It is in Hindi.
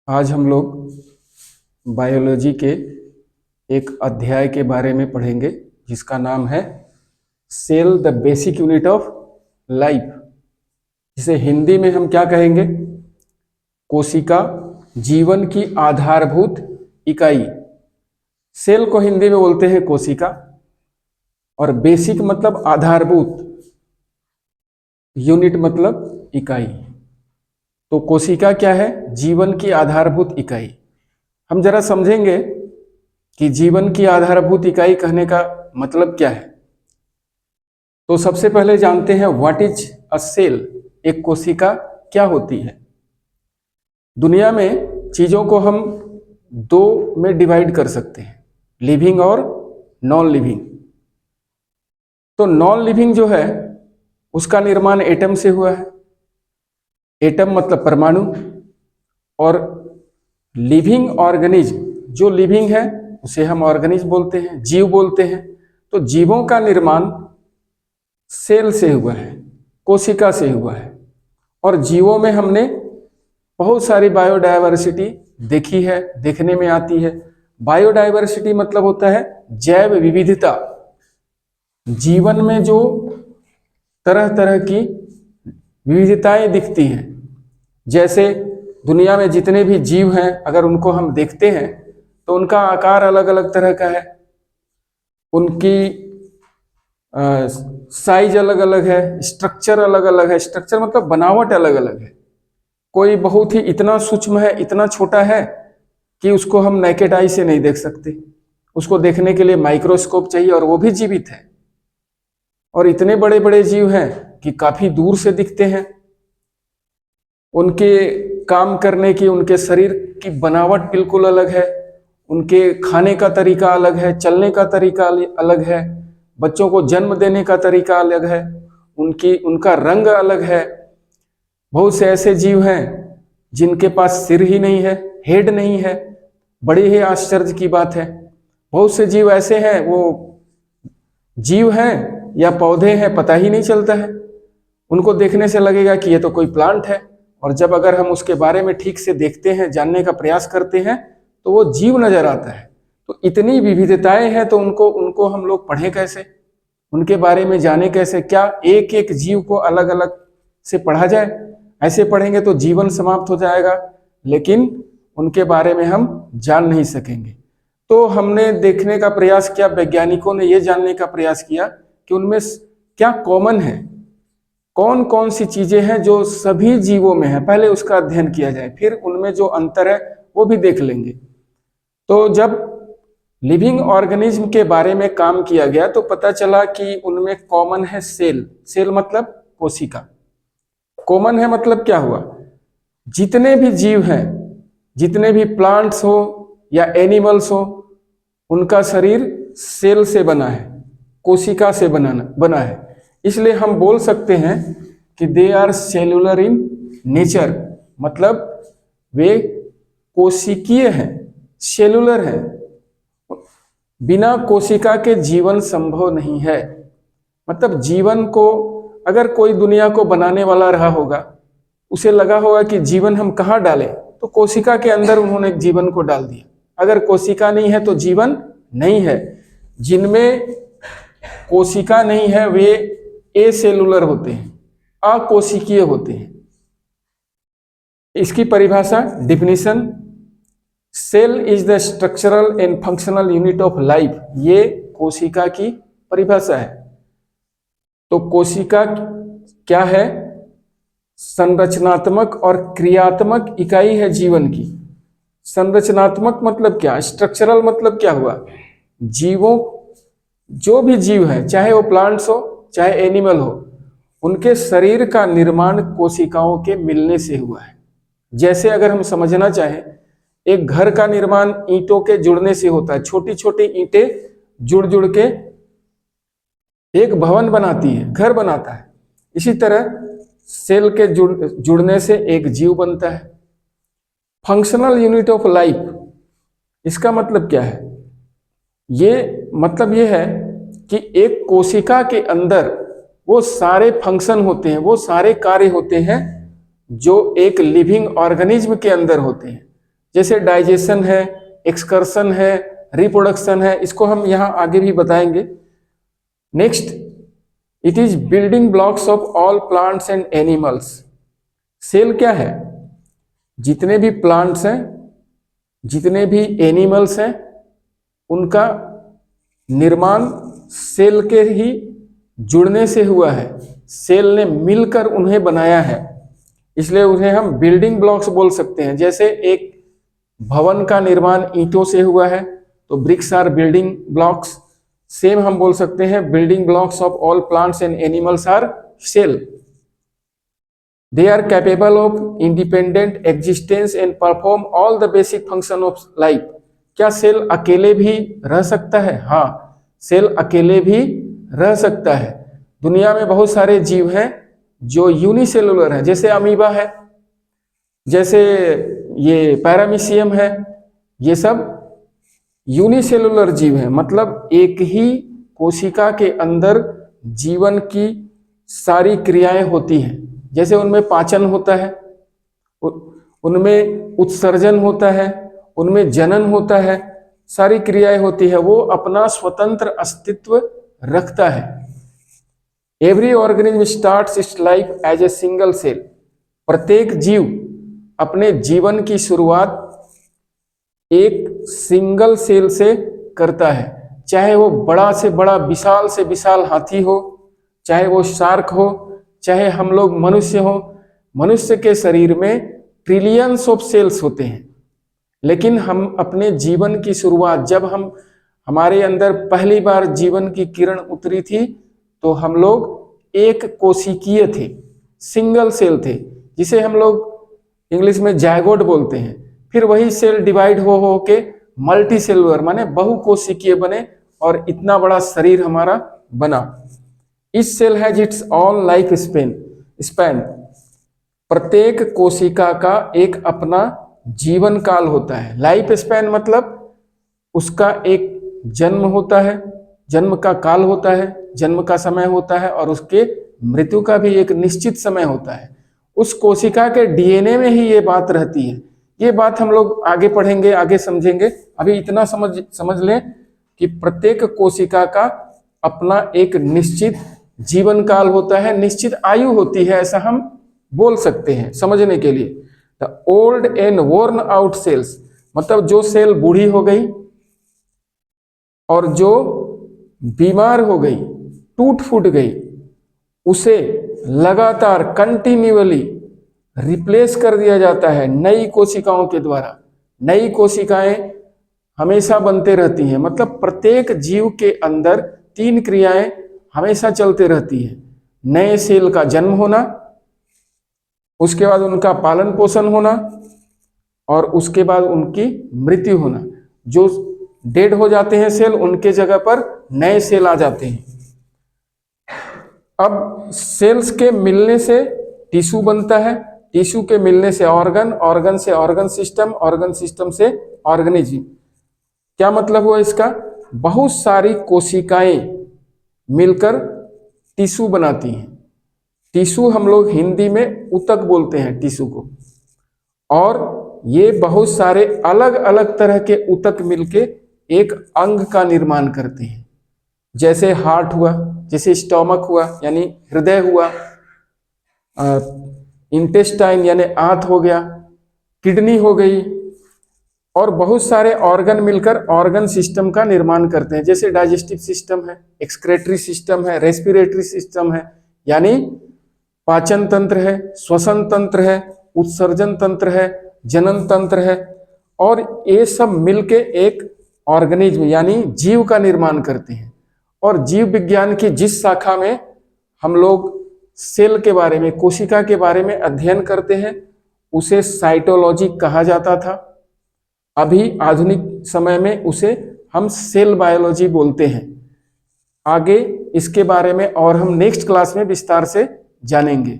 आज हम लोग बायोलॉजी के एक अध्याय के बारे में पढ़ेंगे जिसका नाम है cell the basic unit of life. जिसे हिंदी में हम क्या कहेंगे? कोशिका, जीवन की आधारभूत इकाई। सेल को हिंदी में बोलते हैं कोशिका, और बेसिक मतलब आधारभूत, यूनिट मतलब इकाई। तो कोशिका क्या है? जीवन की आधारभूत इकाई। हम जरा समझेंगे कि जीवन की आधारभूत इकाई कहने का मतलब क्या है। तो सबसे पहले जानते हैं व्हाट इज अ सेल। एक कोशिका क्या होती है? दुनिया में चीजों को हम दो में डिवाइड कर सकते हैं, लिविंग और नॉन लिविंग। तो नॉन लिविंग जो है उसका निर्माण एटम से हुआ है। एटम मतलब परमाणु। और लिविंग ऑर्गेनिज्म, जो लिविंग है उसे हम ऑर्गेनिज्म बोलते हैं, जीव बोलते हैं। तो जीवों का निर्माण सेल से हुआ है, कोशिका से हुआ है। और जीवों में हमने बहुत सारी बायोडायवर्सिटी देखी है, देखने में आती है। बायोडायवर्सिटी मतलब होता है जैव विविधता। जीवन में जो तरह तरह की विविधताएं दिखती हैं, जैसे दुनिया में जितने भी जीव हैं अगर उनको हम देखते हैं तो उनका आकार अलग अलग तरह का है, उनकी साइज अलग अलग है, स्ट्रक्चर अलग अलग है। स्ट्रक्चर मतलब बनावट अलग अलग है। कोई बहुत ही इतना सूक्ष्म है, इतना छोटा है कि उसको हम नेकेड आई से नहीं देख सकते। उसको देखने के लिए माइक्रोस्कोप चाहिए, और वो भी जीवित है। और इतने बड़े बड़े जीव हैं कि काफी दूर से दिखते हैं। उनके काम करने की, उनके शरीर की बनावट बिल्कुल अलग है, उनके खाने का तरीका अलग है, चलने का तरीका अलग है, बच्चों को जन्म देने का तरीका अलग है, उनका रंग अलग है। बहुत से ऐसे जीव हैं जिनके पास सिर ही नहीं है, हेड नहीं है। बड़ी ही आश्चर्य की बात है। बहुत से जीव ऐसे हैं, वो जीव हैं या पौधे हैं पता ही नहीं चलता है। उनको देखने से लगेगा कि ये तो कोई प्लांट है, और जब अगर हम उसके बारे में ठीक से देखते हैं, जानने का प्रयास करते हैं, तो वो जीव नजर आता है। तो इतनी विविधताएं हैं, तो उनको हम लोग पढ़ें कैसे, उनके बारे में जाने कैसे? क्या एक एक जीव को अलग अलग से पढ़ा जाए? ऐसे पढ़ेंगे तो जीवन समाप्त हो जाएगा, लेकिन उनके बारे में हम जान नहीं सकेंगे। तो हमने देखने का प्रयास किया, वैज्ञानिकों ने यह जानने का प्रयास किया कि उनमें क्या कॉमन है, कौन कौन सी चीजें हैं जो सभी जीवों में है। पहले उसका अध्ययन किया जाए, फिर उनमें जो अंतर है वो भी देख लेंगे। तो जब लिविंग ऑर्गेनिज्म के बारे में काम किया गया तो पता चला कि उनमें कॉमन है सेल। सेल मतलब कोशिका। कॉमन है मतलब क्या हुआ? जितने भी जीव हैं, जितने भी प्लांट्स हो या एनिमल्स हो, उनका शरीर सेल से बना है, कोशिका से बना है। इसलिए हम बोल सकते हैं कि they are cellular in nature, मतलब वे कोशिकीय हैं, सेलुलर हैं। बिना कोशिका के जीवन संभव नहीं है। मतलब जीवन को अगर कोई दुनिया को बनाने वाला रहा होगा, उसे लगा होगा कि जीवन हम कहाँ डालें, तो कोशिका के अंदर उन्होंने जीवन को डाल दिया। अगर कोशिका नहीं है तो जीवन नहीं है। जिनमें कोशिका नहीं है वे एसेलुलर होते हैं, अकोशिकीय होते हैं। इसकी परिभाषा, definition, cell is the structural and functional unit of life. ये कोशिका की परिभाषा है। तो कोशिका क्या है? संरचनात्मक और क्रियात्मक इकाई है जीवन की। संरचनात्मक मतलब क्या? स्ट्रक्चरल मतलब क्या हुआ? जीवों, जो भी जीव है, चाहे वो प्लांट्स हो चाहे एनिमल हो, उनके शरीर का निर्माण कोशिकाओं के मिलने से हुआ है। जैसे अगर हम समझना चाहें, एक घर का निर्माण ईंटों के जुड़ने से होता है। छोटी छोटी ईंटें जुड़ जुड़ के एक भवन बनाती है, घर बनाता है। इसी तरह सेल के जुड़ने से एक जीव बनता है। फंक्शनल यूनिट ऑफ लाइफ, इसका मतलब क्या है? ये मतलब ये है कि एक कोशिका के अंदर वो सारे फंक्शन होते हैं, वो सारे कार्य होते हैं जो एक लिविंग ऑर्गेनिज्म के अंदर होते हैं। जैसे डाइजेशन है, एक्सकर्शन है, रिप्रोडक्शन है, इसको हम यहाँ आगे भी बताएंगे। Next, it is building blocks of all plants and animals. Cell क्या है? जितने भी प्लांट्स हैं, जितने भी एनिमल्स हैं, उनका निर्माण सेल के ही जुड़ने से हुआ है। सेल ने मिलकर उन्हें बनाया है, इसलिए उन्हें हम बिल्डिंग ब्लॉक्स बोल सकते हैं। जैसे एक भवन का निर्माण ईंटों से हुआ है तो bricks are building blocks. Same हम बोल सकते हैं building blocks of all plants and animals are cell. They are capable of independent existence and perform all the basic function of life. क्या सेल अकेले भी रह सकता है? हाँ, सेल अकेले भी रह सकता है। दुनिया में बहुत सारे जीव हैं जो यूनिसेलुलर हैं, जैसे अमीबा है, जैसे ये पैरामीशियम है, ये सब यूनिसेलुलर जीव हैं। मतलब एक ही कोशिका के अंदर जीवन की सारी क्रियाएं होती हैं। जैसे उनमें पाचन होता है, उनमें उत्सर्जन होता है, उनमें जनन होता है, सारी क्रियाएं होती है। वो अपना स्वतंत्र अस्तित्व रखता है। Every organism starts its life as a single cell. प्रत्येक जीव अपने जीवन की शुरुआत एक सिंगल सेल से करता है। चाहे वो बड़ा से बड़ा, विशाल से विशाल हाथी हो, चाहे वो शार्क हो, चाहे हम लोग मनुष्य हो। मनुष्य के शरीर में ट्रिलियंस ऑफ सेल्स होते हैं, लेकिन हम अपने जीवन की शुरुआत, जब हमारे अंदर पहली बार जीवन की किरण उतरी थी, तो हम लोग एक कोशिकीय थे, सिंगल सेल थे, जिसे हम लोग इंग्लिश में जायगोट बोलते हैं। फिर वही सेल डिवाइड हो के मल्टी सेलुलर माने बहुकोशिकीय बने और इतना बड़ा शरीर हमारा बना। इस cell has its own life span. प्रत्येक कोशिका का एक अपना जीवन काल होता है। लाइफ स्पैन मतलब उसका एक जन्म होता है, जन्म का काल होता है, जन्म का समय होता है, और उसके मृत्यु का भी एक निश्चित समय होता है। उस कोशिका के डीएनए में ही ये बात रहती है। ये बात हम लोग आगे पढ़ेंगे, आगे समझेंगे। अभी इतना समझ लें कि प्रत्येक कोशिका का अपना एक निश्चित जीवन काल होता है, निश्चित आयु होती है, ऐसा हम बोल सकते हैं समझने के लिए। The old and worn out sales मतलब जो सेल बूढ़ी हो गई और जो बीमार हो गई, टूट फूट गई, उसे लगातार कंटिन्यूअली रिप्लेस कर दिया जाता है नई कोशिकाओं के द्वारा। नई कोशिकाएं हमेशा बनते रहती हैं। मतलब प्रत्येक जीव के अंदर तीन क्रियाएं हमेशा चलते रहती है। नए सेल का जन्म होना, उसके बाद उनका पालन पोषण होना, और उसके बाद उनकी मृत्यु होना। जो डेड हो जाते हैं सेल, उनके जगह पर नए सेल आ जाते हैं। अब सेल्स के मिलने से टिश्यू बनता है, टिश्यू के मिलने से ऑर्गन, ऑर्गन से ऑर्गन सिस्टम, ऑर्गन सिस्टम से ऑर्गेनिज्म। क्या मतलब हुआ इसका? बहुत सारी कोशिकाएं मिलकर टिश्यू बनाती हैं। टिश्यू हम लोग हिंदी में ऊतक बोलते हैं टिश्यू को, और ये बहुत सारे अलग अलग तरह के ऊतक मिलके एक अंग का निर्माण करते हैं। जैसे हार्ट हुआ, जैसे स्टोमक हुआ यानी हृदय हुआ, इंटेस्टाइन यानी आंत हो गया, किडनी हो गई, और बहुत सारे ऑर्गन मिलकर ऑर्गन सिस्टम का निर्माण करते हैं। जैसे डाइजेस्टिव सिस्टम है, एक्सक्रेटरी सिस्टम है, रेस्पिरेटरी सिस्टम है, यानी पाचन तंत्र है, श्वसन तंत्र है, उत्सर्जन तंत्र है, जनन तंत्र है, और ये सब मिलके एक ऑर्गेनिज्म यानी जीव का निर्माण करते हैं। और जीव विज्ञान की जिस शाखा में हम लोग सेल के बारे में, कोशिका के बारे में अध्ययन करते हैं, उसे साइटोलॉजी कहा जाता था। अभी आधुनिक समय में उसे हम सेल बायोलॉजी बोलते हैं। आगे इसके बारे में और हम नेक्स्ट क्लास में विस्तार से जानेंगे।